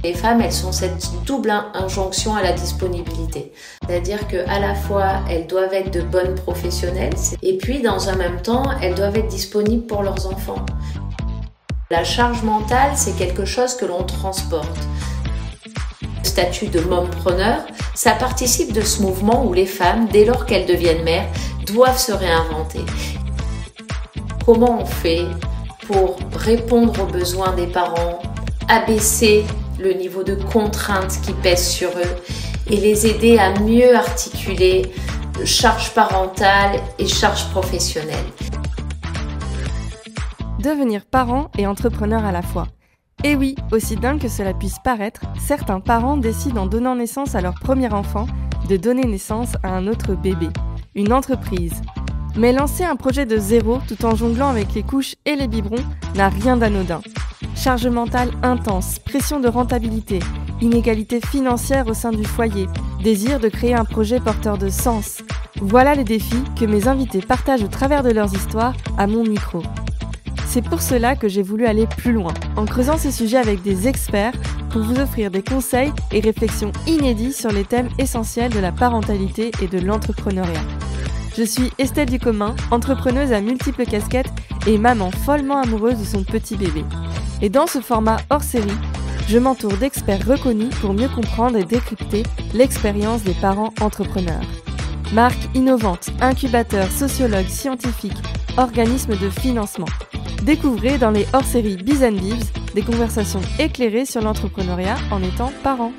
Les femmes, elles ont cette double injonction à la disponibilité. C'est-à-dire qu'à la fois, elles doivent être de bonnes professionnelles et puis, dans un même temps, elles doivent être disponibles pour leurs enfants. La charge mentale, c'est quelque chose que l'on transporte. Le statut de mompreneur, ça participe de ce mouvement où les femmes, dès lors qu'elles deviennent mères, doivent se réinventer. Comment on fait pour répondre aux besoins des parents, abaisser le niveau de contrainte qui pèse sur eux et les aider à mieux articuler charge parentale et charge professionnelle. Devenir parent et entrepreneur à la fois. Et oui, aussi dingue que cela puisse paraître, certains parents décident en donnant naissance à leur premier enfant de donner naissance à un autre bébé, une entreprise. Mais lancer un projet de zéro tout en jonglant avec les couches et les biberons n'a rien d'anodin. Charge mentale intense, pression de rentabilité, inégalité financière au sein du foyer, désir de créer un projet porteur de sens. Voilà les défis que mes invités partagent au travers de leurs histoires à mon micro. C'est pour cela que j'ai voulu aller plus loin, en creusant ces sujets avec des experts pour vous offrir des conseils et réflexions inédits sur les thèmes essentiels de la parentalité et de l'entrepreneuriat. Je suis Estelle Ducommun, entrepreneuse à multiples casquettes et maman follement amoureuse de son petit bébé. Et dans ce format hors série, je m'entoure d'experts reconnus pour mieux comprendre et décrypter l'expérience des parents entrepreneurs. Marques innovantes, incubateurs, sociologues, scientifiques, organismes de financement. Découvrez dans les hors-séries Biz & Bibs des conversations éclairées sur l'entrepreneuriat en étant parent.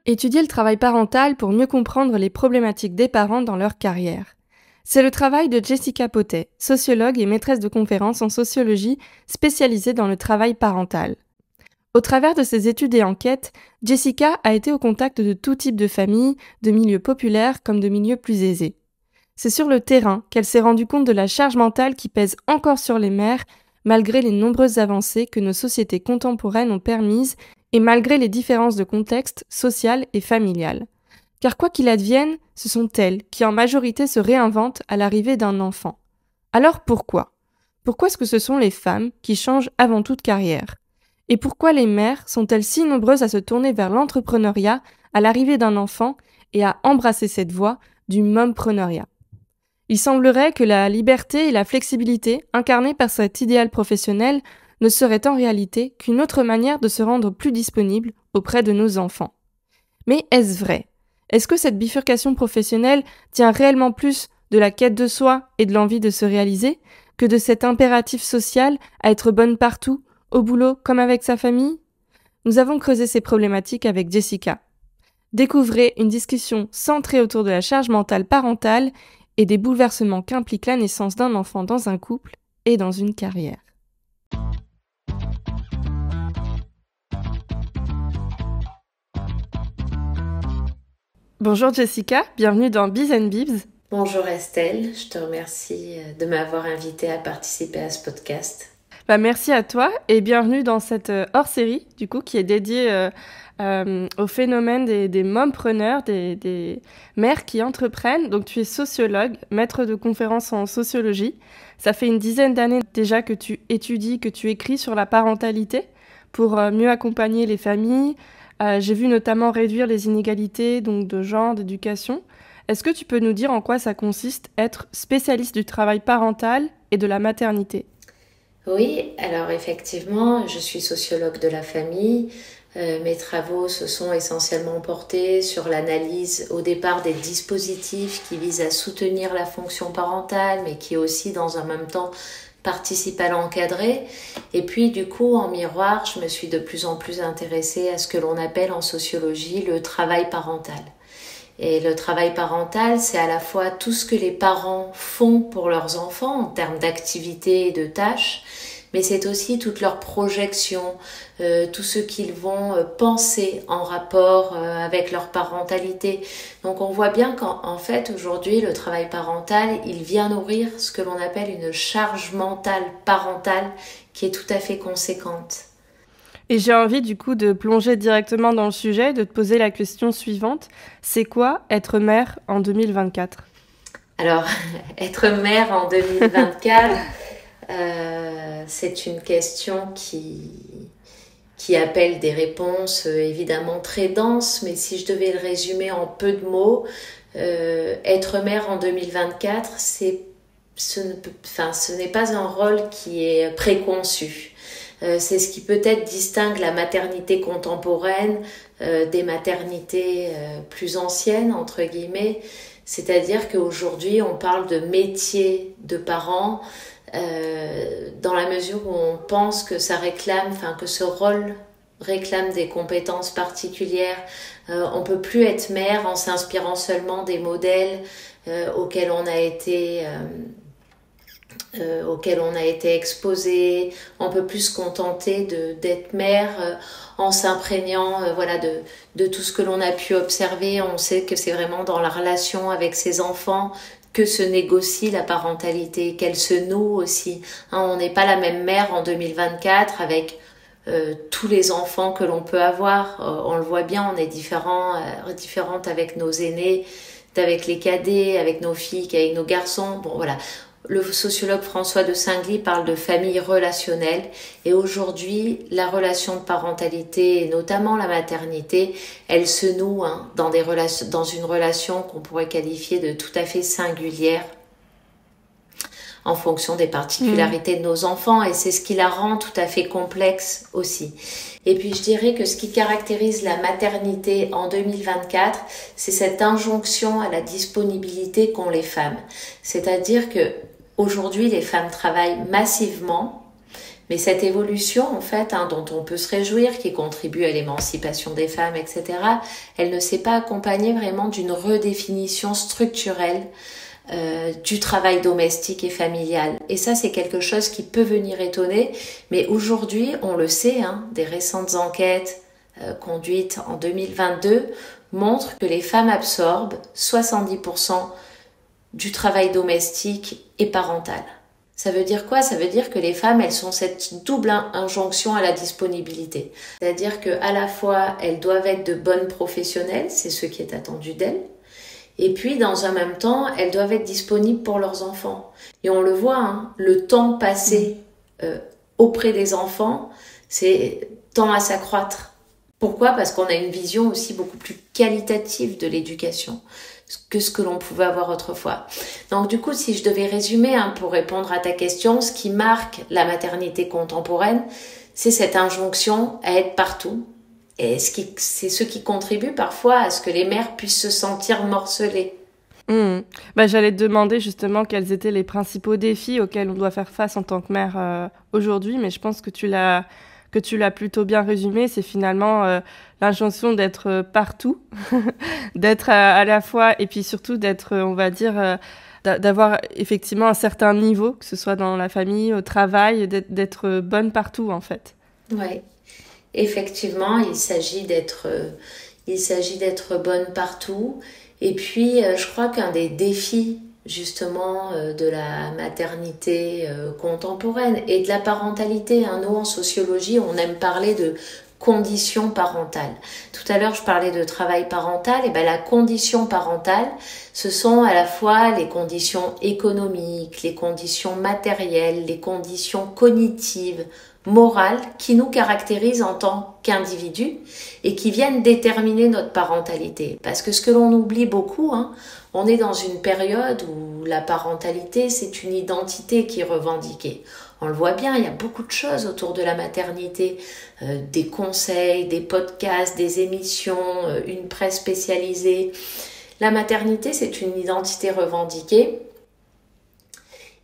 Étudier le travail parental pour mieux comprendre les problématiques des parents dans leur carrière. C'est le travail de Jessica Potet, sociologue et maîtresse de conférences en sociologie spécialisée dans le travail parental. Au travers de ses études et enquêtes, Jessica a été au contact de tout type de familles, de milieux populaires comme de milieux plus aisés. C'est sur le terrain qu'elle s'est rendue compte de la charge mentale qui pèse encore sur les mères, malgré les nombreuses avancées que nos sociétés contemporaines ont permises et malgré les différences de contexte social et familial. Car quoi qu'il advienne, ce sont elles qui en majorité se réinventent à l'arrivée d'un enfant. Alors pourquoi ? Pourquoi est-ce que ce sont les femmes qui changent avant toute carrière ? Et pourquoi les mères sont-elles si nombreuses à se tourner vers l'entrepreneuriat à l'arrivée d'un enfant et à embrasser cette voie du mompreneuriat ? Il semblerait que la liberté et la flexibilité incarnées par cet idéal professionnel ne seraient en réalité qu'une autre manière de se rendre plus disponible auprès de nos enfants. Mais est-ce vrai ? Est-ce que cette bifurcation professionnelle tient réellement plus de la quête de soi et de l'envie de se réaliser que de cet impératif social à être bonne partout, au boulot comme avec sa famille ? Nous avons creusé ces problématiques avec Jessica. Découvrez une discussion centrée autour de la charge mentale parentale et des bouleversements qu'implique la naissance d'un enfant dans un couple et dans une carrière. Bonjour Jessica, bienvenue dans Biz & Bibs. Bonjour Estelle, je te remercie de m'avoir invitée à participer à ce podcast. Merci à toi et bienvenue dans cette hors-série du coup qui est dédiée au phénomène des mompreneurs, des mères qui entreprennent. Donc tu es sociologue, maître de conférences en sociologie. Ça fait une dizaine d'années déjà que tu étudies, que tu écris sur la parentalité pour mieux accompagner les familles. J'ai vu notamment réduire les inégalités donc de genre, d'éducation. Est-ce que tu peux nous dire en quoi ça consiste être spécialiste du travail parental et de la maternité ? Oui, alors effectivement, je suis sociologue de la famille. Mes travaux se sont essentiellement portés sur l'analyse au départ des dispositifs qui visent à soutenir la fonction parentale, mais qui aussi dans un même temps participent à l'encadrer. Et puis du coup, en miroir, je me suis de plus en plus intéressée à ce que l'on appelle en sociologie le travail parental. Et le travail parental, c'est à la fois tout ce que les parents font pour leurs enfants en termes d'activités et de tâches, mais c'est aussi toutes leurs projections, tout ce qu'ils vont penser en rapport avec leur parentalité. Donc on voit bien qu'en fait aujourd'hui le travail parental, il vient nourrir ce que l'on appelle une charge mentale parentale qui est tout à fait conséquente. Et j'ai envie du coup de plonger directement dans le sujet, de te poser la question suivante. C'est quoi être mère en 2024 ? Alors, être mère en 2024, c'est une question qui qui appelle des réponses évidemment très denses, mais si je devais le résumer en peu de mots, être mère en 2024, ce n'est pas un rôle qui est préconçu. C'est ce qui peut-être distingue la maternité contemporaine des maternités plus anciennes, entre guillemets. C'est-à-dire qu'aujourd'hui, on parle de métier de parents dans la mesure où on pense que que ce rôle réclame des compétences particulières. On peut plus être mère en s'inspirant seulement des modèles auxquels on a été exposé. On peut plus se contenter d'être mère en s'imprégnant de tout ce que l'on a pu observer. On sait que c'est vraiment dans la relation avec ses enfants que se négocie la parentalité, qu'elle se noue aussi. On n'est pas la même mère en 2024 avec tous les enfants que l'on peut avoir. On le voit bien, on est différentes avec nos aînés, avec les cadets, avec nos filles, qu'avec nos garçons. Bon, voilà. Le sociologue François de Singly parle de famille relationnelle et aujourd'hui, la relation de parentalité, et notamment la maternité, elle se noue dans une relation qu'on pourrait qualifier de tout à fait singulière en fonction des particularités de nos enfants et c'est ce qui la rend tout à fait complexe aussi. Et puis je dirais que ce qui caractérise la maternité en 2024, c'est cette injonction à la disponibilité qu'ont les femmes. C'est-à-dire que aujourd'hui, les femmes travaillent massivement, mais cette évolution, en fait, dont on peut se réjouir, qui contribue à l'émancipation des femmes, etc., elle ne s'est pas accompagnée vraiment d'une redéfinition structurelle du travail domestique et familial. Et ça, c'est quelque chose qui peut venir étonner, mais aujourd'hui, on le sait, des récentes enquêtes conduites en 2022 montrent que les femmes absorbent 70% du travail domestique et parental. Ça veut dire quoi? Ça veut dire que les femmes, elles ont cette double injonction à la disponibilité. C'est-à-dire qu'à la fois, elles doivent être de bonnes professionnelles, c'est ce qui est attendu d'elles, et puis dans un même temps, elles doivent être disponibles pour leurs enfants. Et on le voit, le temps passé auprès des enfants, tend à s'accroître. Pourquoi? Parce qu'on a une vision aussi beaucoup plus qualitative de l'éducation que ce que l'on pouvait avoir autrefois. Donc du coup, si je devais résumer pour répondre à ta question, ce qui marque la maternité contemporaine, c'est cette injonction à être partout. Et c'est ce qui contribue parfois à ce que les mères puissent se sentir morcelées. J'allais te demander justement quels étaient les principaux défis auxquels on doit faire face en tant que mère aujourd'hui, mais je pense que tu l'as plutôt bien résumé. C'est finalement l'injonction d'être partout, d'être à la fois, et puis surtout d'être, on va dire, d'avoir effectivement un certain niveau, que ce soit dans la famille, au travail, d'être bonne partout en fait. Oui, effectivement, il s'agit d'être bonne partout. Et puis, je crois qu'un des défis justement de la maternité contemporaine et de la parentalité. Nous, en sociologie, on aime parler de conditions parentales. Tout à l'heure, je parlais de travail parental. Et la condition parentale, ce sont à la fois les conditions économiques, les conditions matérielles, les conditions cognitives, morales, qui nous caractérisent en tant qu'individus et qui viennent déterminer notre parentalité. Parce que ce que l'on oublie beaucoup, on est dans une période où la parentalité, c'est une identité qui est revendiquée. On le voit bien, il y a beaucoup de choses autour de la maternité, des conseils, des podcasts, des émissions, une presse spécialisée. La maternité, c'est une identité revendiquée.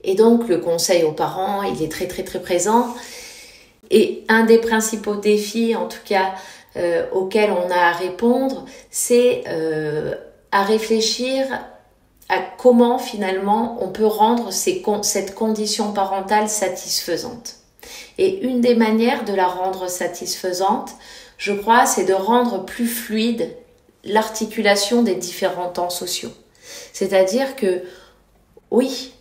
Et donc, le conseil aux parents, il est très, très, très présent. Et un des principaux défis, en tout cas, auxquels on a à répondre, c'est à réfléchir à comment finalement on peut rendre cette condition parentale satisfaisante. Et une des manières de la rendre satisfaisante, je crois, c'est de rendre plus fluide l'articulation des différents temps sociaux. C'est-à-dire que, oui,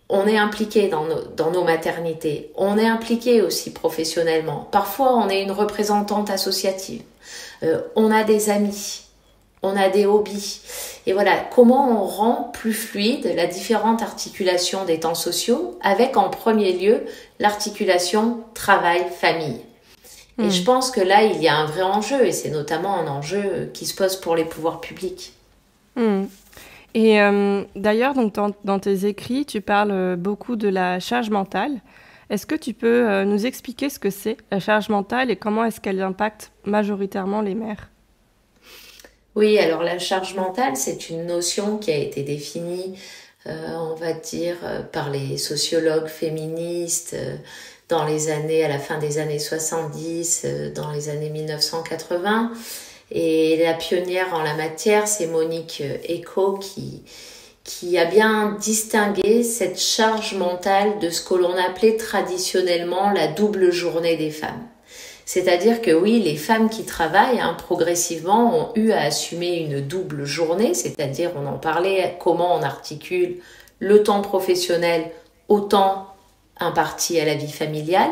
on est impliqué dans nos maternités, on est impliqué aussi professionnellement. Parfois, on est une représentante associative, on a des amis, on a des hobbies. Et voilà, comment on rend plus fluide la différente articulation des temps sociaux avec en premier lieu l'articulation travail-famille. Et je pense que là, il y a un vrai enjeu, et c'est notamment un enjeu qui se pose pour les pouvoirs publics. Et d'ailleurs, donc dans tes écrits, tu parles beaucoup de la charge mentale. Est-ce que tu peux nous expliquer ce que c'est, la charge mentale, et comment est-ce qu'elle impacte majoritairement les mères? Oui, alors la charge mentale, c'est une notion qui a été définie, on va dire, par les sociologues féministes à la fin des années 70, dans les années 1980. Et la pionnière en la matière, c'est Monique Eco qui a bien distingué cette charge mentale de ce que l'on appelait traditionnellement la double journée des femmes. C'est-à-dire que oui, les femmes qui travaillent progressivement ont eu à assumer une double journée, c'est-à-dire on en parlait, comment on articule le temps professionnel au temps imparti à la vie familiale,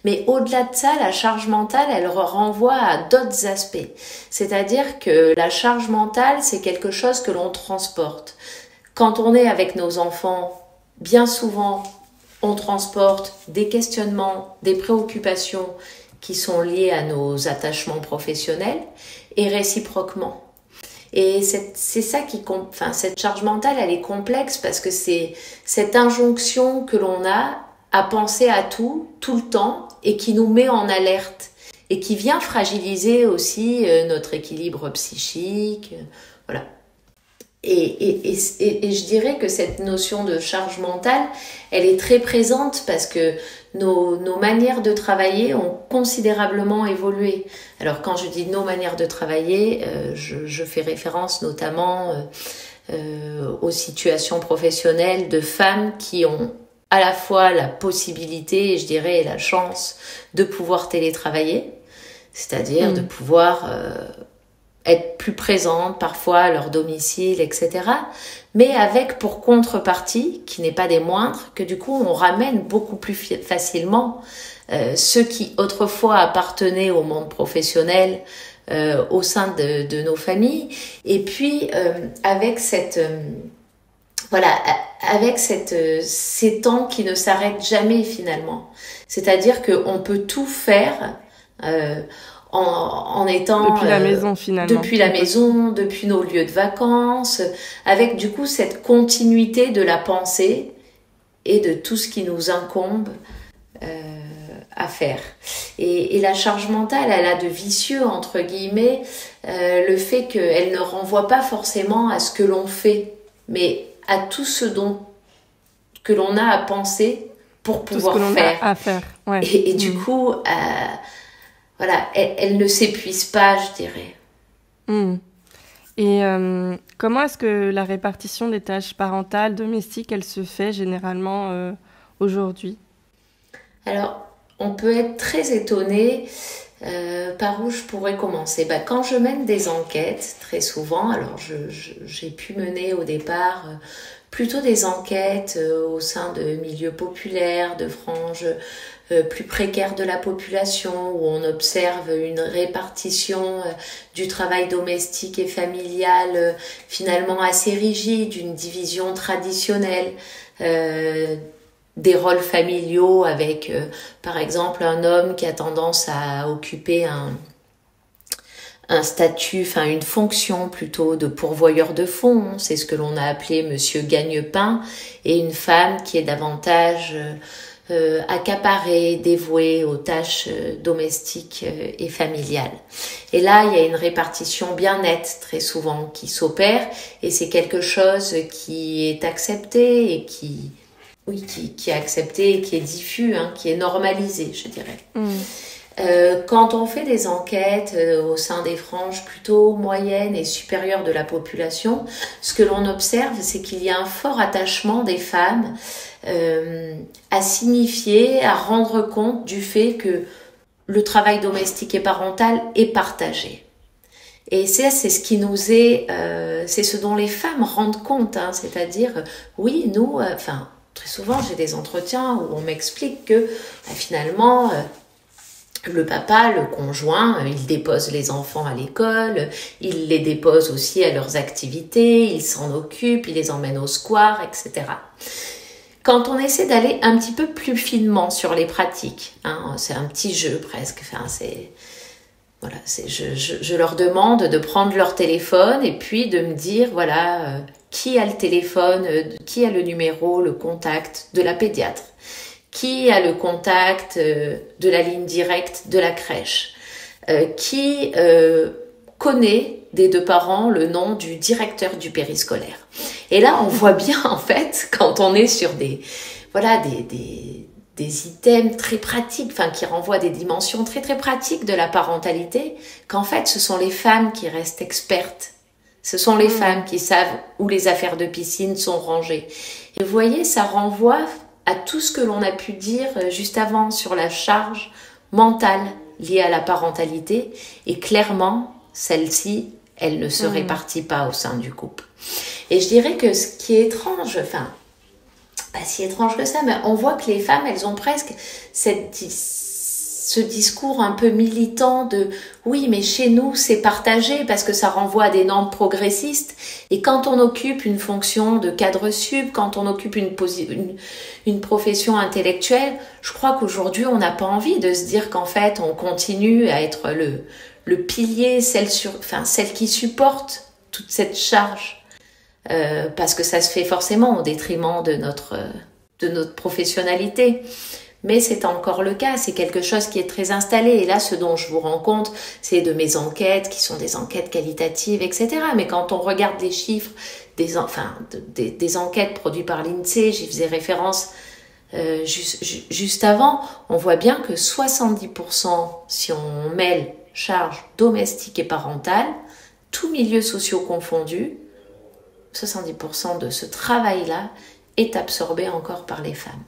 mais au-delà de ça, la charge mentale, elle renvoie à d'autres aspects. C'est-à-dire que la charge mentale, c'est quelque chose que l'on transporte. Quand on est avec nos enfants, bien souvent, on transporte des questionnements, des préoccupations qui sont liées à nos attachements professionnels et réciproquement. Et c'est ça cette charge mentale, elle est complexe parce que c'est cette injonction que l'on a à penser à tout le temps, et qui nous met en alerte et qui vient fragiliser aussi notre équilibre psychique, voilà. Et je dirais que cette notion de charge mentale, elle est très présente parce que nos manières de travailler ont considérablement évolué. Alors quand je dis nos manières de travailler, je fais référence notamment aux situations professionnelles de femmes qui ont à la fois la possibilité, et je dirais la chance, de pouvoir télétravailler, c'est-à-dire de pouvoir être plus présentes parfois à leur domicile, etc. Mais avec pour contrepartie, qui n'est pas des moindres, que du coup on ramène beaucoup plus facilement ceux qui autrefois appartenaient au monde professionnel au sein de nos familles, et puis avec ces temps qui ne s'arrêtent jamais finalement. C'est-à-dire qu'on peut tout faire en étant... Depuis la maison finalement. Depuis la maison, depuis nos lieux de vacances, avec du coup cette continuité de la pensée et de tout ce qui nous incombe à faire. Et la charge mentale, elle a de vicieux, entre guillemets, le fait qu'elle ne renvoie pas forcément à ce que l'on fait, mais à tout ce que l'on a à penser pour pouvoir tout ce que faire. l'on a à faire. Ouais. Et du coup, elle ne s'épuise pas, je dirais. Et comment est-ce que la répartition des tâches parentales, domestiques, elle se fait généralement aujourd'hui? Alors, on peut être très étonné par où je pourrais commencer. Quand je mène des enquêtes, très souvent, alors j'ai pu mener au départ plutôt des enquêtes au sein de milieux populaires, de franges plus précaires de la population, où on observe une répartition du travail domestique et familial finalement assez rigide, une division traditionnelle des rôles familiaux avec par exemple un homme qui a tendance à occuper un statut, une fonction plutôt de pourvoyeur de fonds, c'est ce que l'on a appelé Monsieur Gagne-Pain, et une femme qui est davantage accaparée, dévouée aux tâches domestiques et familiales. Et là, il y a une répartition bien nette très souvent qui s'opère, et c'est quelque chose qui est accepté et qui est accepté et qui est diffus, qui est normalisé, je dirais. Quand on fait des enquêtes au sein des franges plutôt moyennes et supérieures de la population, ce que l'on observe, c'est qu'il y a un fort attachement des femmes à signifier, à rendre compte du fait que le travail domestique et parental est partagé. Et c'est ce qui nous c'est ce dont les femmes rendent compte, c'est-à-dire, oui, nous, très souvent, j'ai des entretiens où on m'explique que finalement, le papa, le conjoint, il dépose les enfants à l'école, il les dépose aussi à leurs activités, il s'en occupe, il les emmène au square, etc. quand on essaie d'aller un petit peu plus finement sur les pratiques, hein, c'est un petit jeu presque, voilà, je leur demande de prendre leur téléphone et puis de me dire, voilà, qui a le téléphone, qui a le numéro, le contact de la pédiatre, qui a le contact de la ligne directe de la crèche, qui connaît des deux parents le nom du directeur du périscolaire. Et là, on voit bien, en fait, quand on est sur des items très pratiques, qui renvoient à des dimensions très très pratiques de la parentalité, qu'en fait, ce sont les femmes qui restent expertes. Ce sont les femmes qui savent où les affaires de piscine sont rangées. Et vous voyez, ça renvoie à tout ce que l'on a pu dire juste avant sur la charge mentale liée à la parentalité. Et clairement, celle-ci, elle ne se répartit pas au sein du couple. Et je dirais que ce qui est étrange, pas si étrange que ça, mais on voit que les femmes, elles ont presque ce discours un peu militant de oui, mais chez nous, c'est partagé parce que ça renvoie à des normes progressistes. Et quand on occupe une fonction de cadre sup, quand on occupe une profession intellectuelle, je crois qu'aujourd'hui, on n'a pas envie de se dire qu'en fait, on continue à être le pilier, celle qui supporte toute cette charge. Parce que ça se fait forcément au détriment de notre professionnalité. Mais c'est encore le cas, c'est quelque chose qui est très installé. Et là, ce dont je vous rends compte, c'est de mes enquêtes, qui sont des enquêtes qualitatives, etc. Mais quand on regarde les chiffres des enquêtes produites par l'INSEE, j'y faisais référence juste avant, on voit bien que 70%, si on mêle charges domestiques et parentales, tous milieux sociaux confondus, 70% de ce travail-là est absorbé encore par les femmes.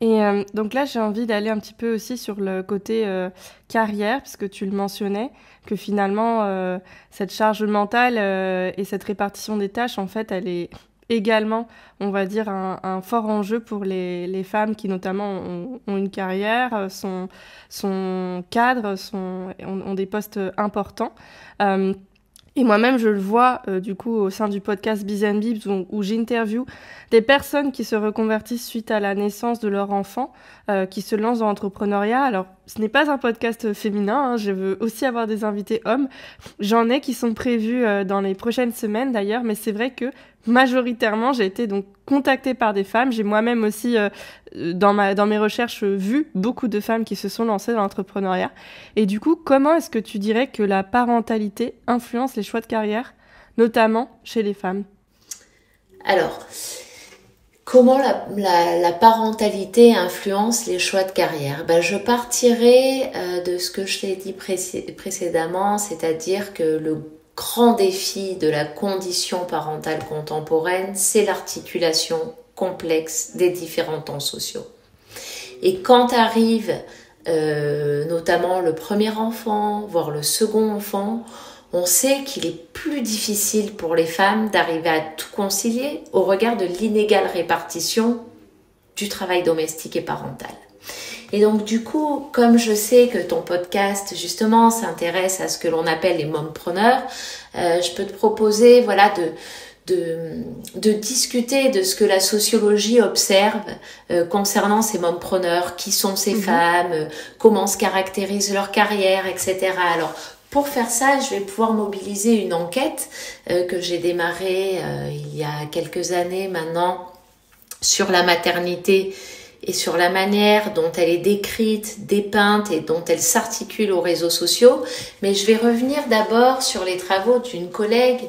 Et donc là, j'ai envie d'aller un petit peu aussi sur le côté carrière, puisque tu le mentionnais, que finalement, cette charge mentale et cette répartition des tâches, en fait, elle est également, on va dire, un fort enjeu pour les femmes qui, notamment, ont une carrière, sont cadres, ont des postes importants. Et moi-même, je le vois du coup au sein du podcast Biz & Bibs où j'interviewe des personnes qui se reconvertissent suite à la naissance de leur enfant, qui se lancent dans l'entrepreneuriat. Alors, ce n'est pas un podcast féminin, hein, je veux aussi avoir des invités hommes. J'en ai qui sont prévus dans les prochaines semaines d'ailleurs, mais c'est vrai que majoritairement, j'ai été donc contactée par des femmes. J'ai moi-même aussi, dans mes recherches, vu beaucoup de femmes qui se sont lancées dans l'entrepreneuriat. Et du coup, comment est-ce que tu dirais que la parentalité influence les choix de carrière, notamment chez les femmes ? Alors, comment la parentalité influence les choix de carrière ? Je partirai de ce que je t'ai dit précédemment, c'est-à-dire que le grand défi de la condition parentale contemporaine, c'est l'articulation complexe des différents temps sociaux. Et quand arrive notamment le premier enfant, voire le second enfant, on sait qu'il est plus difficile pour les femmes d'arriver à tout concilier au regard de l'inégale répartition du travail domestique et parental. Et donc du coup, comme je sais que ton podcast justement s'intéresse à ce que l'on appelle les mompreneurs, je peux te proposer de discuter de ce que la sociologie observe concernant ces mompreneurs, qui sont ces femmes, comment se caractérise leur carrière, etc. Alors pour faire ça, je vais pouvoir mobiliser une enquête que j'ai démarrée il y a quelques années maintenant sur la maternité et sur la manière dont elle est décrite, dépeinte et dont elle s'articule aux réseaux sociaux. Mais je vais revenir d'abord sur les travaux d'une collègue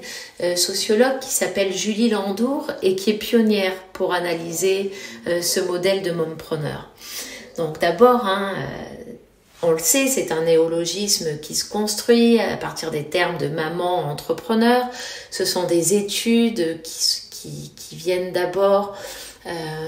sociologue qui s'appelle Julie Landour et qui est pionnière pour analyser ce modèle de mompreneur. Donc d'abord, on le sait, c'est un néologisme qui se construit à partir des termes de maman entrepreneur. Ce sont des études qui viennent d'abord...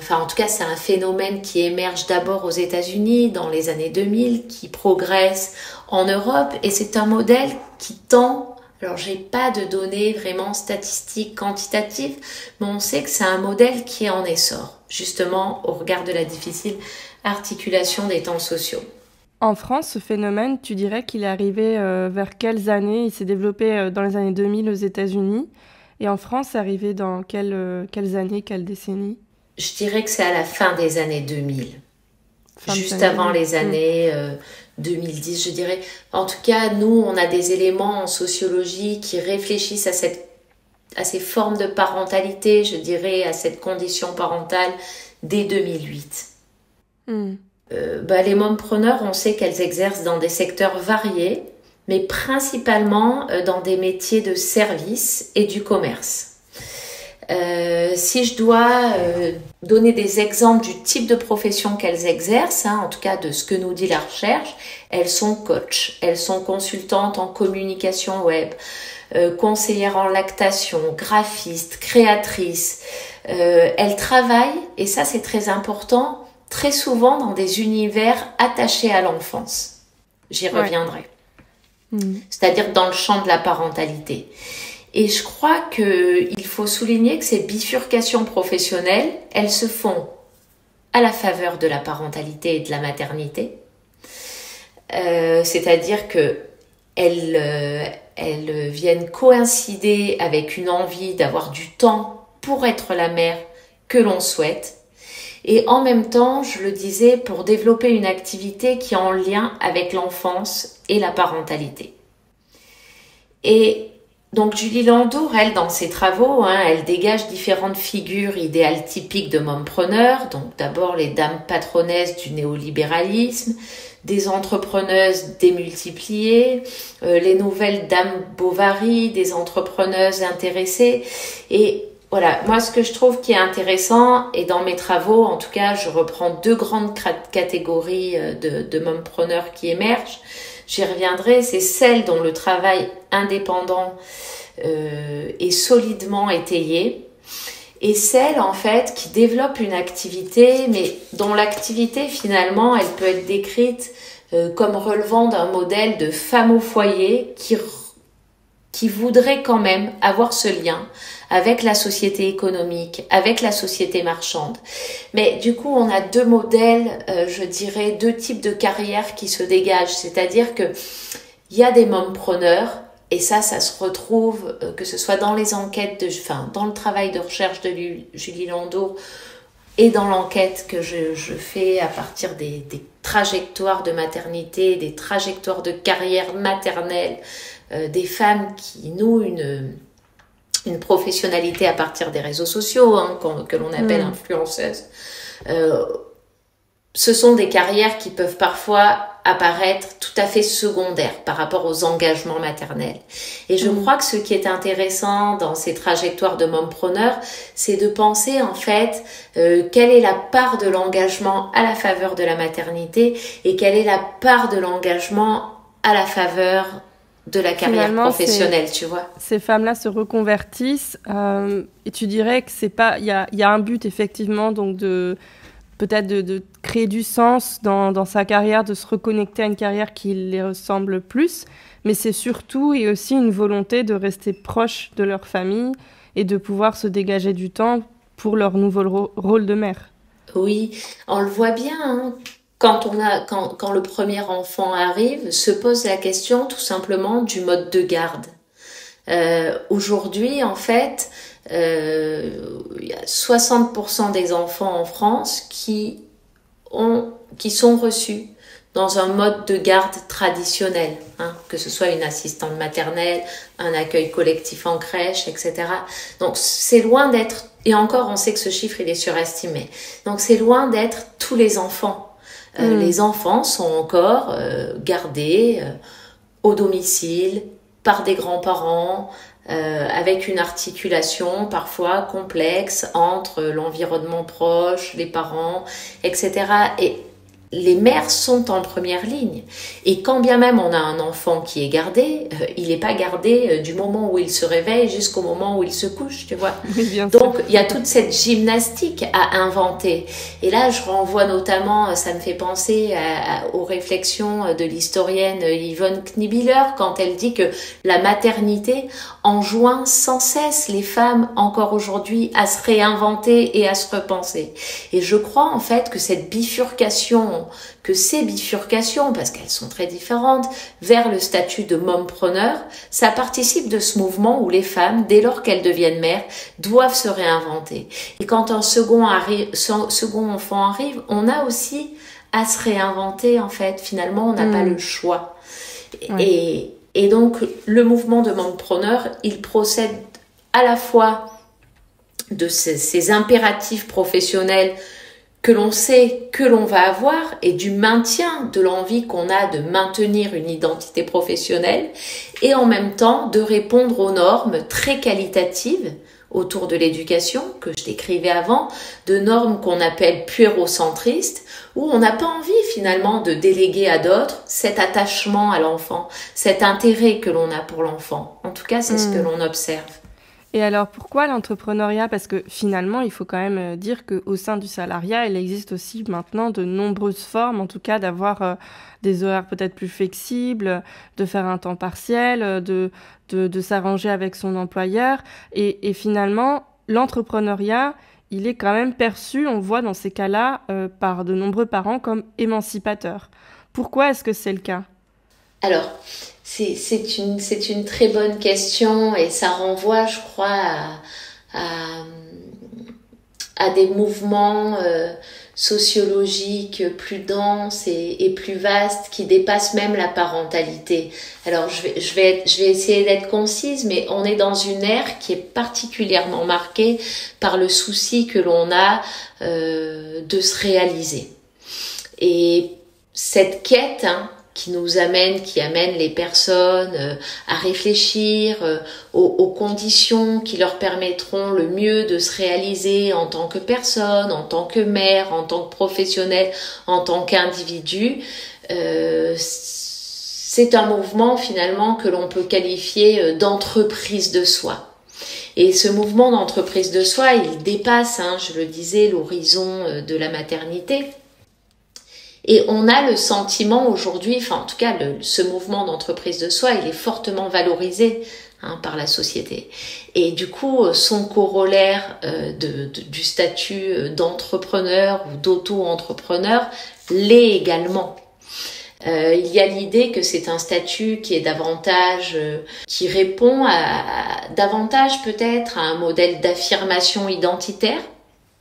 en tout cas, c'est un phénomène qui émerge d'abord aux États-Unis dans les années 2000, qui progresse en Europe, et c'est un modèle qui tend, alors j'ai pas de données vraiment statistiques, quantitatives, mais on sait que c'est un modèle qui est en essor, justement au regard de la difficile articulation des temps sociaux. En France, ce phénomène, tu dirais qu'il est arrivé vers quelles années ? Il s'est développé dans les années 2000 aux États-Unis. Et en France, c'est arrivé dans quelles années, quelles décennies ? Je dirais que c'est à la fin des années 2000. Juste avant les années 2010, je dirais. En tout cas, nous, on a des éléments en sociologie qui réfléchissent à ces formes de parentalité, je dirais, à cette condition parentale dès 2008. Les mompreneurs, on sait qu'elles exercent dans des secteurs variés, mais principalement dans des métiers de service et du commerce. Si je dois donner des exemples du type de profession qu'elles exercent, en tout cas de ce que nous dit la recherche, elles sont coachs, elles sont consultantes en communication web, conseillères en lactation, graphistes, créatrices. Elles travaillent, et ça c'est très important, très souvent dans des univers attachés à l'enfance. J'y reviendrai. C'est-à-dire dans le champ de la parentalité. Et je crois qu'il faut souligner que ces bifurcations professionnelles, elles se font à la faveur de la parentalité et de la maternité. C'est-à-dire qu'elles viennent coïncider avec une envie d'avoir du temps pour être la mère que l'on souhaite. Et en même temps, je le disais, pour développer une activité qui est en lien avec l'enfance et la parentalité. Et donc Julie Landour, elle, dans ses travaux, elle dégage différentes figures idéales typiques de mompreneurs. Donc d'abord les dames patronesses du néolibéralisme, des entrepreneuses démultipliées, les nouvelles dames Bovary, des entrepreneuses intéressées. Et voilà, moi ce que je trouve qui est intéressant, et dans mes travaux, en tout cas, je reprends deux grandes catégories de mompreneurs qui émergent. J'y reviendrai, c'est celle dont le travail indépendant est solidement étayé, et celle en fait qui développe une activité, mais dont l'activité finalement elle peut être décrite comme relevant d'un modèle de femme au foyer qui voudrait quand même avoir ce lien avec la société économique, avec la société marchande. Mais du coup, on a deux modèles, je dirais, deux types de carrières qui se dégagent. C'est-à-dire que il y a des mompreneurs, et ça se retrouve, que ce soit dans les enquêtes, dans le travail de recherche de Julie Landour, et dans l'enquête que je fais à partir des trajectoires de maternité, des trajectoires de carrière maternelle, des femmes qui nouent une professionnalité à partir des réseaux sociaux, que l'on appelle influenceuses. Ce sont des carrières qui peuvent parfois apparaître tout à fait secondaires par rapport aux engagements maternels. Et je crois que ce qui est intéressant dans ces trajectoires de mompreneurs, c'est de penser en fait quelle est la part de l'engagement à la faveur de la maternité et quelle est la part de l'engagement à la faveur de la carrière professionnelle, tu vois. Ces femmes-là se reconvertissent et tu dirais que c'est pas, il y a un but effectivement, donc peut-être de créer du sens dans sa carrière, de se reconnecter à une carrière qui les ressemble plus, mais c'est surtout et aussi une volonté de rester proche de leur famille et de pouvoir se dégager du temps pour leur nouveau rôle de mère. Oui, on le voit bien, Quand le premier enfant arrive, se pose la question tout simplement du mode de garde. Aujourd'hui, en fait, il y a 60% des enfants en France qui sont reçus dans un mode de garde traditionnel, que ce soit une assistante maternelle, un accueil collectif en crèche, etc. Donc c'est loin d'être, et encore on sait que ce chiffre il est surestimé, donc c'est loin d'être tous les enfants. Les enfants sont encore gardés au domicile par des grands-parents, avec une articulation parfois complexe entre l'environnement proche, les parents, etc. Et les mères sont en première ligne. Et quand bien même on a un enfant qui est gardé, il n'est pas gardé du moment où il se réveille jusqu'au moment où il se couche, tu vois. Donc, il y a toute cette gymnastique à inventer. Et là, je renvoie notamment, ça me fait penser aux réflexions de l'historienne Yvonne Knibiller quand elle dit que la maternité enjoint sans cesse les femmes, encore aujourd'hui, à se réinventer et à se repenser. Et je crois, en fait, que cette bifurcation que ces bifurcations, parce qu'elles sont très différentes, vers le statut de mompreneur, ça participe de ce mouvement où les femmes, dès lors qu'elles deviennent mères, doivent se réinventer. Et quand un second enfant arrive, on a aussi à se réinventer, en fait. Finalement, on n'a pas le choix. Ouais. Et donc, le mouvement de mompreneur, il procède à la fois de ces impératifs professionnels que l'on sait que l'on va avoir et du maintien de l'envie qu'on a de maintenir une identité professionnelle et en même temps de répondre aux normes très qualitatives autour de l'éducation que je décrivais avant, de normes qu'on appelle puérocentristes, où on n'a pas envie finalement de déléguer à d'autres cet attachement à l'enfant, cet intérêt que l'on a pour l'enfant. En tout cas, c'est ce que l'on observe. Et alors, pourquoi l'entrepreneuriat ? Parce que finalement, il faut quand même dire qu'au sein du salariat, il existe aussi maintenant de nombreuses formes, en tout cas d'avoir des horaires peut-être plus flexibles, de faire un temps partiel, de s'arranger avec son employeur. Et finalement, l'entrepreneuriat, il est quand même perçu, on voit dans ces cas-là, par de nombreux parents comme émancipateur. Pourquoi est-ce que c'est le cas ? Alors, c'est une très bonne question et ça renvoie, je crois, à des mouvements sociologiques plus denses et plus vastes qui dépassent même la parentalité. Alors, je vais essayer d'être concise, mais on est dans une ère qui est particulièrement marquée par le souci que l'on a de se réaliser. Et cette quête, qui amène les personnes à réfléchir aux conditions qui leur permettront le mieux de se réaliser en tant que personne, en tant que mère, en tant que professionnel, en tant qu'individu. C'est un mouvement finalement que l'on peut qualifier d'entreprise de soi. Et ce mouvement d'entreprise de soi, il dépasse, je le disais, l'horizon de la maternité. Et on a le sentiment aujourd'hui, en tout cas ce mouvement d'entreprise de soi, il est fortement valorisé par la société. Et du coup, son corollaire du statut d'entrepreneur ou d'auto-entrepreneur l'est également. Il y a l'idée que c'est un statut qui est davantage, qui répond davantage peut-être à un modèle d'affirmation identitaire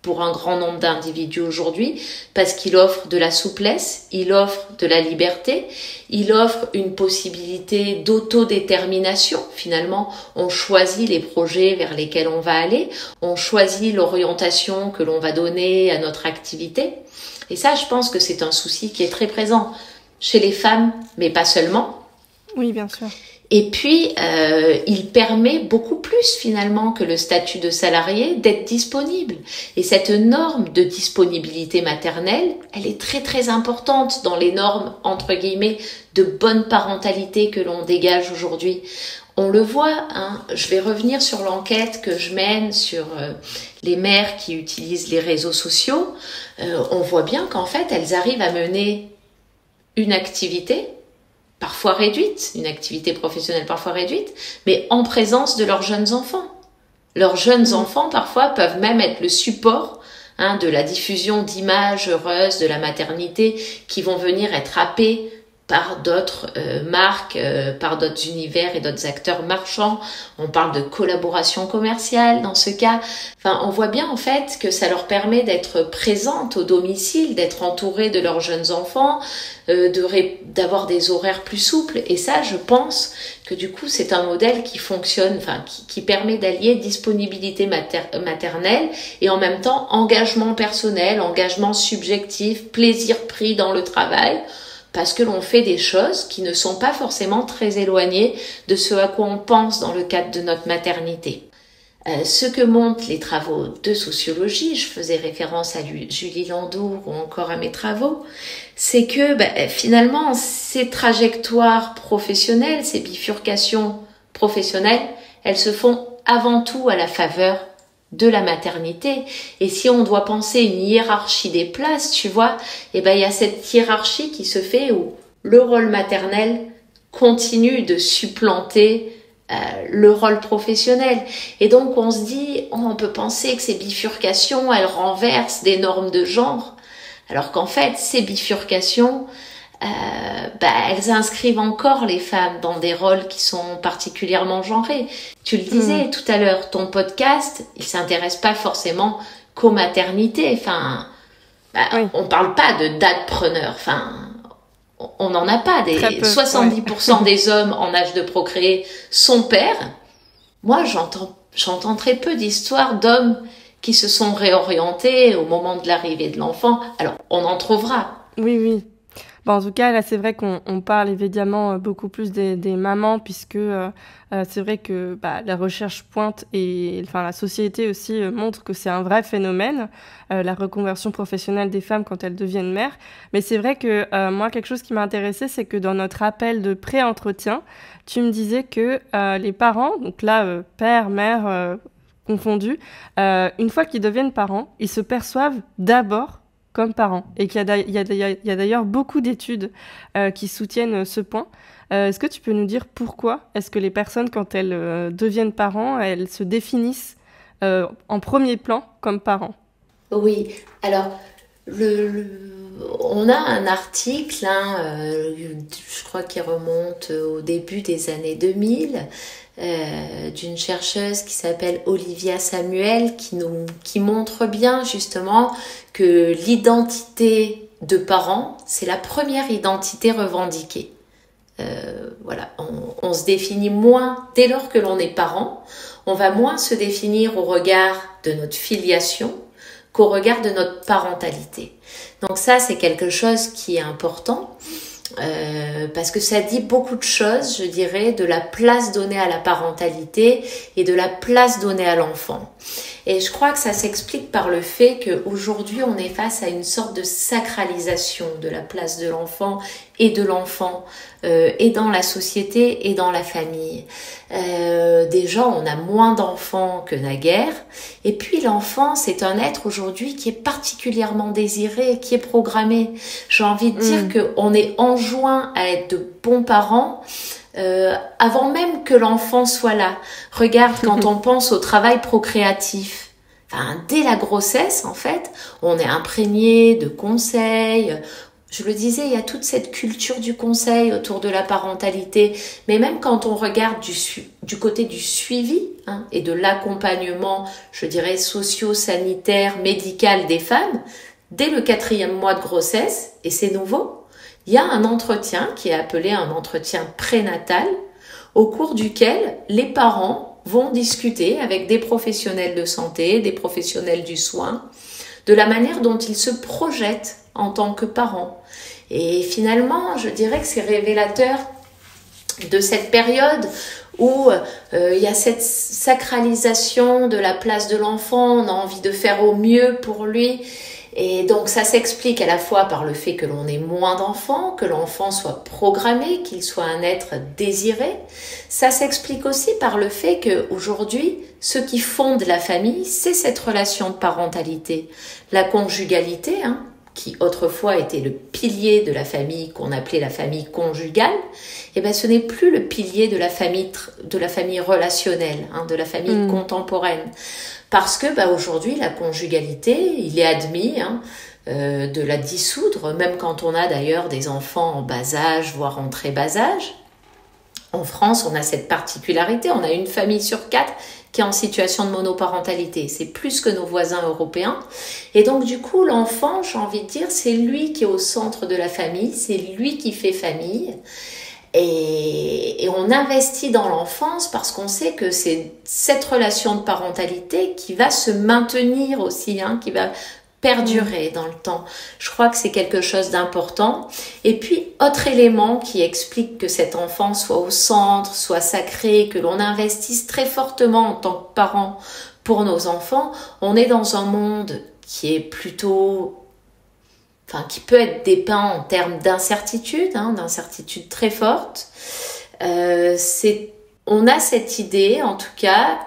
pour un grand nombre d'individus aujourd'hui, parce qu'il offre de la souplesse, il offre de la liberté, il offre une possibilité d'autodétermination. Finalement, on choisit les projets vers lesquels on va aller, on choisit l'orientation que l'on va donner à notre activité. Et ça, je pense que c'est un souci qui est très présent chez les femmes, mais pas seulement. Oui, bien sûr. Et puis, il permet beaucoup plus finalement que le statut de salarié d'être disponible. Et cette norme de disponibilité maternelle, elle est très très importante dans les normes, entre guillemets, de bonne parentalité que l'on dégage aujourd'hui. On le voit, je vais revenir sur l'enquête que je mène sur les mères qui utilisent les réseaux sociaux. On voit bien qu'en fait, elles arrivent à mener une activité parfois réduite, une activité professionnelle parfois réduite, mais en présence de leurs jeunes enfants. Leurs jeunes enfants, parfois, peuvent même être le support de la diffusion d'images heureuses de la maternité qui vont venir être happées par d'autres marques, par d'autres univers et d'autres acteurs marchands. On parle de collaboration commerciale dans ce cas. On voit bien en fait que ça leur permet d'être présentes au domicile, d'être entourées de leurs jeunes enfants, d'avoir des horaires plus souples. Et ça, je pense que du coup, c'est un modèle qui fonctionne, qui permet d'allier disponibilité maternelle et en même temps engagement personnel, engagement subjectif, plaisir pris dans le travail, parce que l'on fait des choses qui ne sont pas forcément très éloignées de ce à quoi on pense dans le cadre de notre maternité. Ce que montrent les travaux de sociologie, je faisais référence à Julie Landour ou encore à mes travaux, c'est que finalement ces trajectoires professionnelles, ces bifurcations professionnelles, elles se font avant tout à la faveur de la maternité. Et si on doit penser une hiérarchie des places, tu vois, il y a cette hiérarchie qui se fait où le rôle maternel continue de supplanter le rôle professionnel. Et donc on se dit, on peut penser que ces bifurcations, elles renversent des normes de genre. Alors qu'en fait, ces bifurcations, elles inscrivent encore les femmes dans des rôles qui sont particulièrement genrés. Tu le disais tout à l'heure, ton podcast, il s'intéresse pas forcément qu'aux maternités. Enfin, on parle pas de dadpreneurs. Enfin, on n'en a pas. 70% des hommes en âge de procréer sont pères. Moi, j'entends très peu d'histoires d'hommes qui se sont réorientés au moment de l'arrivée de l'enfant. Alors, on en trouvera. Oui. Bon, en tout cas, là, c'est vrai qu'on parle évidemment beaucoup plus des mamans, puisque c'est vrai que la recherche pointe et la société aussi montre que c'est un vrai phénomène, la reconversion professionnelle des femmes quand elles deviennent mères. Mais c'est vrai que moi, quelque chose qui m'a intéressée, c'est que dans notre appel de pré-entretien, tu me disais que les parents, donc là, père, mère confondus, une fois qu'ils deviennent parents, ils se perçoivent d'abord comme parents, et qu'il y a d'ailleurs beaucoup d'études qui soutiennent ce point. Est-ce que tu peux nous dire pourquoi est-ce que les personnes, quand elles deviennent parents, elles se définissent en premier plan comme parents? Oui, alors on a un article, je crois qu'il remonte au début des années 2000, d'une chercheuse qui s'appelle Olivia Samuel, qui montre bien justement que l'identité de parents, c'est la première identité revendiquée. On se définit moins dès lors que l'on est parent, on va moins se définir au regard de notre filiation qu'au regard de notre parentalité. Donc ça, c'est quelque chose qui est important parce que ça dit beaucoup de choses, je dirais, de la place donnée à la parentalité et de la place donnée à l'enfant. Et je crois que ça s'explique par le fait qu'aujourd'hui, on est face à une sorte de sacralisation de la place de l'enfant et dans la société et dans la famille. Déjà, on a moins d'enfants que naguère. Et puis, l'enfant, c'est un être aujourd'hui qui est particulièrement désiré, qui est programmé. J'ai envie de dire qu'on est enjoint à être de bons parents avant même que l'enfant soit là. Regarde, quand on pense au travail procréatif, dès la grossesse, en fait, on est imprégné de conseils. Je le disais, il y a toute cette culture du conseil autour de la parentalité. Mais même quand on regarde du côté du suivi et de l'accompagnement, je dirais, socio-sanitaire, médical des femmes, dès le 4e mois de grossesse, et c'est nouveau, il y a un entretien qui est appelé un entretien prénatal, au cours duquel les parents vont discuter avec des professionnels de santé, des professionnels du soin, de la manière dont ils se projettent en tant que parents. Et finalement, je dirais que c'est révélateur de cette période où il y a cette sacralisation de la place de l'enfant, on a envie de faire au mieux pour lui. Et donc ça s'explique à la fois par le fait que l'on ait moins d'enfants, que l'enfant soit programmé, qu'il soit un être désiré. Ça s'explique aussi par le fait qu'aujourd'hui, ce qui fonde la famille, c'est cette relation de parentalité. La conjugalité, qui autrefois était le pilier de la famille qu'on appelait la famille conjugale, ce n'est plus le pilier de la famille relationnelle, de la famille contemporaine. Parce que aujourd'hui, la conjugalité, il est admis de la dissoudre, même quand on a d'ailleurs des enfants en bas âge, voire en très bas âge. En France, on a cette particularité, on a une famille sur 4 qui est en situation de monoparentalité. C'est plus que nos voisins européens. Et donc, du coup, l'enfant, j'ai envie de dire, c'est lui qui est au centre de la famille, c'est lui qui fait famille. Et on investit dans l'enfance parce qu'on sait que c'est cette relation de parentalité qui va se maintenir aussi, qui va perdurer dans le temps. Je crois que c'est quelque chose d'important. Et puis, autre élément qui explique que cet enfant soit au centre, soit sacré, que l'on investisse très fortement en tant que parents pour nos enfants, on est dans un monde qui est plutôt... qui peut être dépeint en termes d'incertitude, d'incertitude très forte. On a cette idée, en tout cas,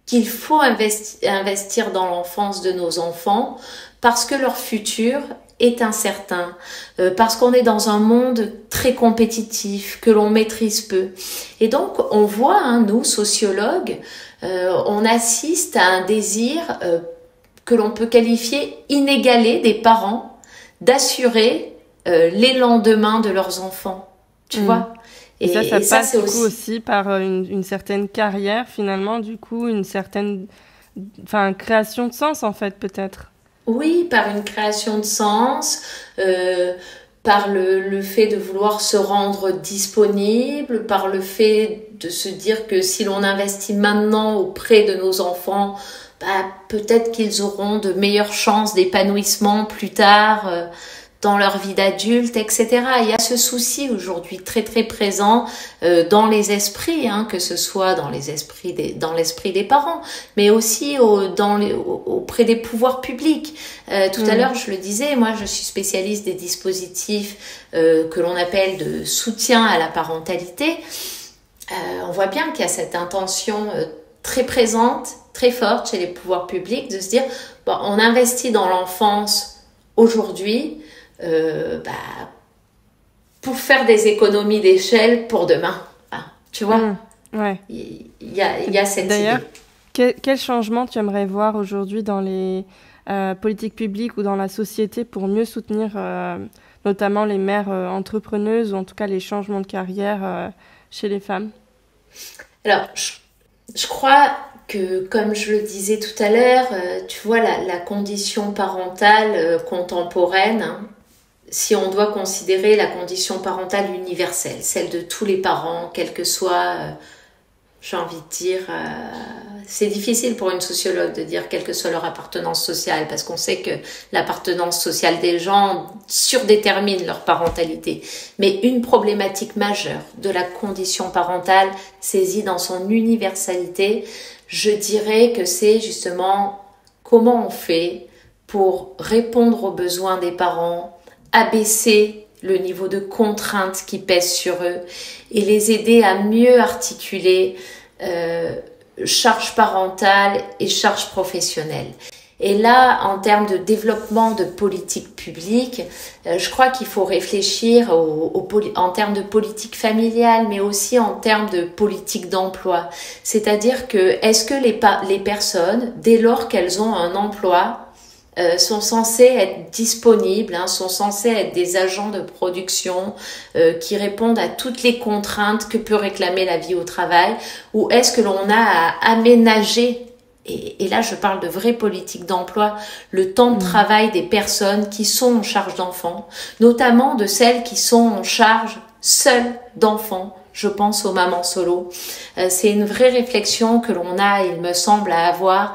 qu'il faut investir dans l'enfance de nos enfants parce que leur futur est incertain, parce qu'on est dans un monde très compétitif, que l'on maîtrise peu. Et donc, on voit, nous, sociologues, on assiste à un désir que l'on peut qualifier inégalé des parents, d'assurer les lendemains de leurs enfants, tu vois. Et ça passe du coup aussi par une certaine carrière, finalement, du coup, une certaine création de sens, en fait, peut-être. Oui, par une création de sens, par le fait de vouloir se rendre disponible, par le fait de se dire que si l'on investit maintenant auprès de nos enfants, peut-être qu'ils auront de meilleures chances d'épanouissement plus tard dans leur vie d'adulte, etc. Il y a ce souci aujourd'hui très très présent dans les esprits, que ce soit dans l'esprit des parents, mais aussi auprès des pouvoirs publics. Tout à l'heure, je le disais, moi je suis spécialiste des dispositifs que l'on appelle de soutien à la parentalité. On voit bien qu'il y a cette intention très présente, très forte chez les pouvoirs publics de se dire, on investit dans l'enfance aujourd'hui, pour faire des économies d'échelle pour demain. Tu vois, ouais. Il y a cette D'ailleurs, idée. Quel changement tu aimerais voir aujourd'hui dans les politiques publiques ou dans la société pour mieux soutenir notamment les mères entrepreneuses ou en tout cas les changements de carrière chez les femmes? Alors, je crois que, comme je le disais tout à l'heure, tu vois, la condition parentale contemporaine, si on doit considérer la condition parentale universelle, celle de tous les parents, quel que soit, j'ai envie de dire, c'est difficile pour une sociologue de dire quelle que soit leur appartenance sociale, parce qu'on sait que l'appartenance sociale des gens surdétermine leur parentalité. Mais une problématique majeure de la condition parentale saisie dans son universalité, je dirais que c'est justement comment on fait pour répondre aux besoins des parents, abaisser le niveau de contrainte qui pèse sur eux et les aider à mieux articuler charge parentale et charge professionnelle. Et là, en termes de développement de politique publique, je crois qu'il faut réfléchir en termes de politique familiale, mais aussi en termes de politique d'emploi. C'est-à-dire que est-ce que les personnes, dès lors qu'elles ont un emploi, sont censés être disponibles, sont censés être des agents de production qui répondent à toutes les contraintes que peut réclamer la vie au travail, ou est-ce que l'on a à aménager, et là je parle de vraie politique d'emploi, le temps de travail des personnes qui sont en charge d'enfants, notamment de celles qui sont en charge seules d'enfants. Je pense aux mamans solo. C'est une vraie réflexion que l'on a, il me semble, à avoir.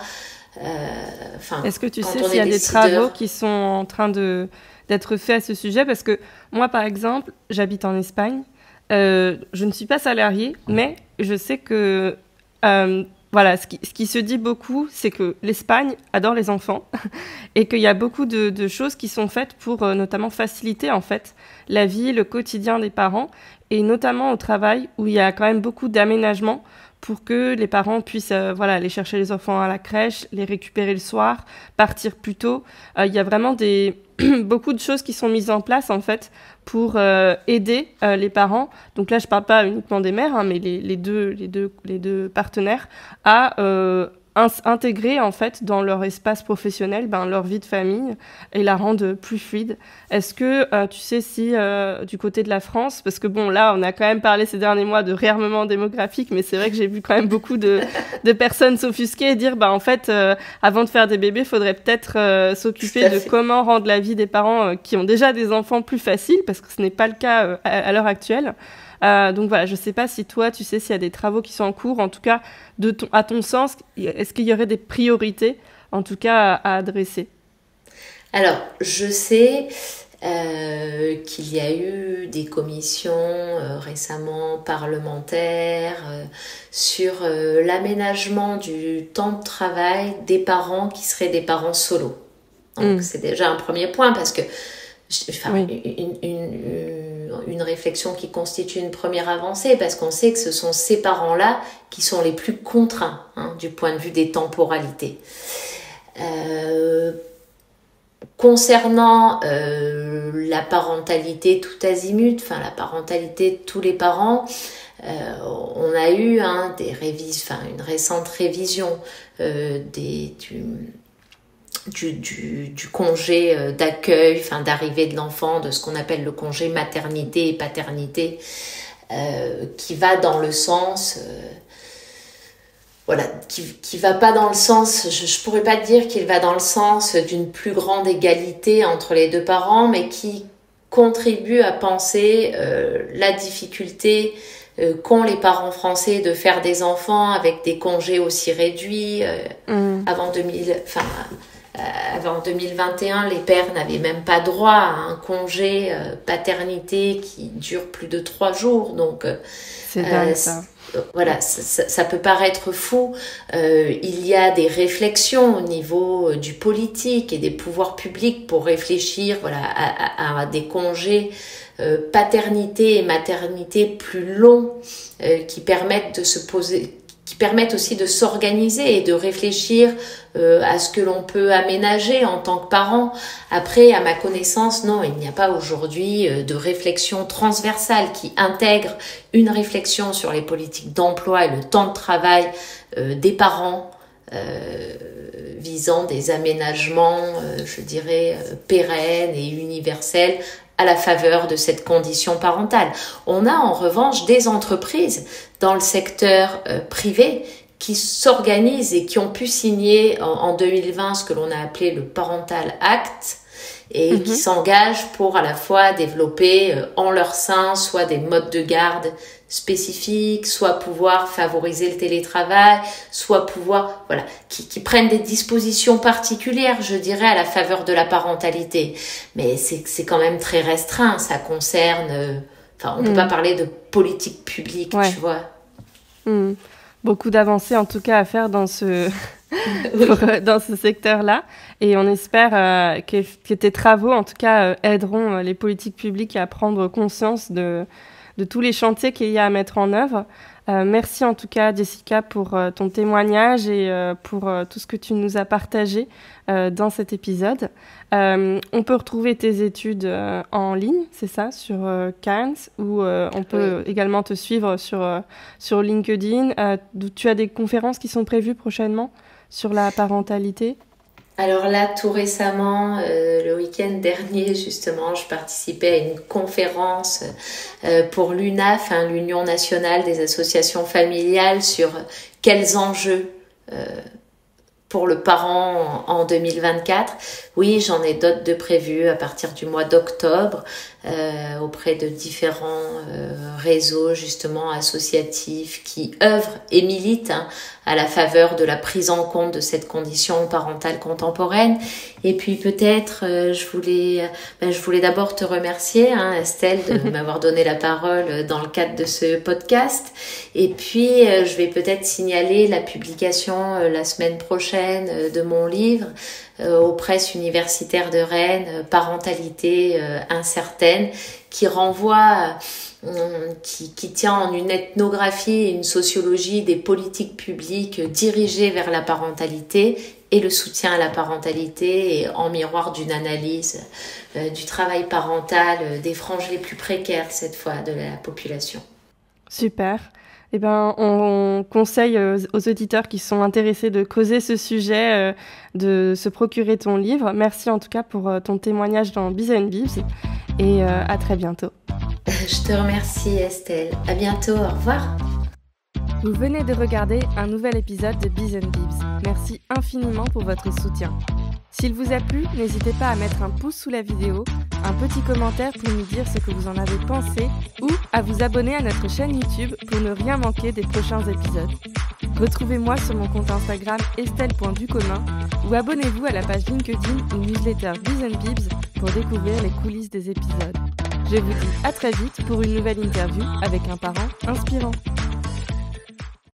Est-ce que tu sais s'il y a des travaux qui sont en train d'être faits à ce sujet? Parce que moi, par exemple, j'habite en Espagne. Je ne suis pas salariée, mais je sais que ce qui se dit beaucoup, c'est que l'Espagne adore les enfants et qu'il y a beaucoup de choses qui sont faites pour notamment faciliter en fait la vie, le quotidien des parents, et notamment au travail où il y a quand même beaucoup d'aménagements pour que les parents puissent aller chercher les enfants à la crèche, les récupérer le soir, partir plus tôt. Il y a vraiment beaucoup de choses qui sont mises en place en fait pour aider les parents. Donc là, je parle pas uniquement des mères, mais les deux partenaires à intégrer en fait dans leur espace professionnel leur vie de famille et la rendre plus fluide. Est-ce que tu sais si du côté de la France, parce que bon là on a quand même parlé ces derniers mois de réarmement démographique, mais c'est vrai que j'ai vu quand même beaucoup de personnes s'offusquer et dire en fait avant de faire des bébés, il faudrait peut-être s'occuper de comment rendre la vie des parents qui ont déjà des enfants plus facile, parce que ce n'est pas le cas à l'heure actuelle. Donc voilà, je ne sais pas si toi, tu sais s'il y a des travaux qui sont en cours. En tout cas, à ton sens, est-ce qu'il y aurait des priorités, en tout cas, à adresser? Alors, je sais qu'il y a eu des commissions récemment parlementaires sur l'aménagement du temps de travail des parents qui seraient des parents solos. Donc, c'est déjà un premier point parce que une réflexion qui constitue une première avancée, parce qu'on sait que ce sont ces parents-là qui sont les plus contraints du point de vue des temporalités. Concernant la parentalité tout azimut, la parentalité de tous les parents, on a eu une récente révision du congé d'accueil, enfin d'arrivée de l'enfant, de ce qu'on appelle le congé maternité et paternité, qui va dans le sens... Voilà, qui va pas dans le sens, je pourrais pas dire qu'il va dans le sens d'une plus grande égalité entre les deux parents, mais qui contribue à penser la difficulté qu'ont les parents français de faire des enfants avec des congés aussi réduits. Avant 2021, les pères n'avaient même pas droit à un congé paternité qui dure plus de 3 jours. Donc, c'est dingue ça. Voilà, ça peut paraître fou. Il y a des réflexions au niveau du politique et des pouvoirs publics pour réfléchir à des congés paternité et maternité plus longs qui permettent de se poser, qui permettent aussi de s'organiser et de réfléchir à ce que l'on peut aménager en tant que parent. Après, à ma connaissance, non, il n'y a pas aujourd'hui de réflexion transversale qui intègre une réflexion sur les politiques d'emploi et le temps de travail des parents, visant des aménagements, je dirais, pérennes et universels à la faveur de cette condition parentale. On a en revanche des entreprises dans le secteur privé qui s'organisent et qui ont pu signer en 2020 ce que l'on a appelé le Parental Act et qui s'engagent pour à la fois développer en leur sein soit des modes de garde spécifiques, soit pouvoir favoriser le télétravail, soit pouvoir, voilà, qui prennent des dispositions particulières, je dirais, à la faveur de la parentalité. Mais c'est quand même très restreint, ça concerne, on peut pas parler de politique publique, tu vois. Beaucoup d'avancées en tout cas à faire dans ce dans ce secteur-là, et on espère que tes travaux en tout cas aideront les politiques publiques à prendre conscience de tous les chantiers qu'il y a à mettre en œuvre. Merci en tout cas Jessica pour ton témoignage et pour tout ce que tu nous as partagé dans cet épisode. On peut retrouver tes études en ligne, c'est ça, sur Cairns, ou on peut également te suivre sur LinkedIn. Tu as des conférences qui sont prévues prochainement sur la parentalité? Alors là, tout récemment, le week-end dernier, justement, je participais à une conférence pour l'UNAF, l'Union nationale des associations familiales, sur quels enjeux pour le parent en 2024. Oui, j'en ai d'autres de prévus à partir du mois d'octobre auprès de différents réseaux justement associatifs qui œuvrent et militent à la faveur de la prise en compte de cette condition parentale contemporaine. Et puis peut-être je voulais d'abord te remercier Estelle de m'avoir donné la parole dans le cadre de ce podcast. Et puis je vais peut-être signaler la publication la semaine prochaine de mon livre aux presses universitaires de Rennes, Parentalité incertaine, qui renvoie, qui tient en une ethnographie et une sociologie des politiques publiques dirigées vers la parentalité et le soutien à la parentalité, et en miroir d'une analyse du travail parental des franges les plus précaires cette fois de la population. Super. Eh ben, on conseille aux auditeurs qui sont intéressés de creuser ce sujet, de se procurer ton livre. Merci en tout cas pour ton témoignage dans Biz & Bibs, et à très bientôt. Je te remercie Estelle. À bientôt, au revoir. Vous venez de regarder un nouvel épisode de Biz & Bibs. Merci infiniment pour votre soutien. S'il vous a plu, n'hésitez pas à mettre un pouce sous la vidéo, un petit commentaire pour nous dire ce que vous en avez pensé, ou à vous abonner à notre chaîne YouTube pour ne rien manquer des prochains épisodes. Retrouvez-moi sur mon compte Instagram estelle.ducommun, ou abonnez-vous à la page LinkedIn ou newsletter Biz & Bibs pour découvrir les coulisses des épisodes. Je vous dis à très vite pour une nouvelle interview avec un parent inspirant.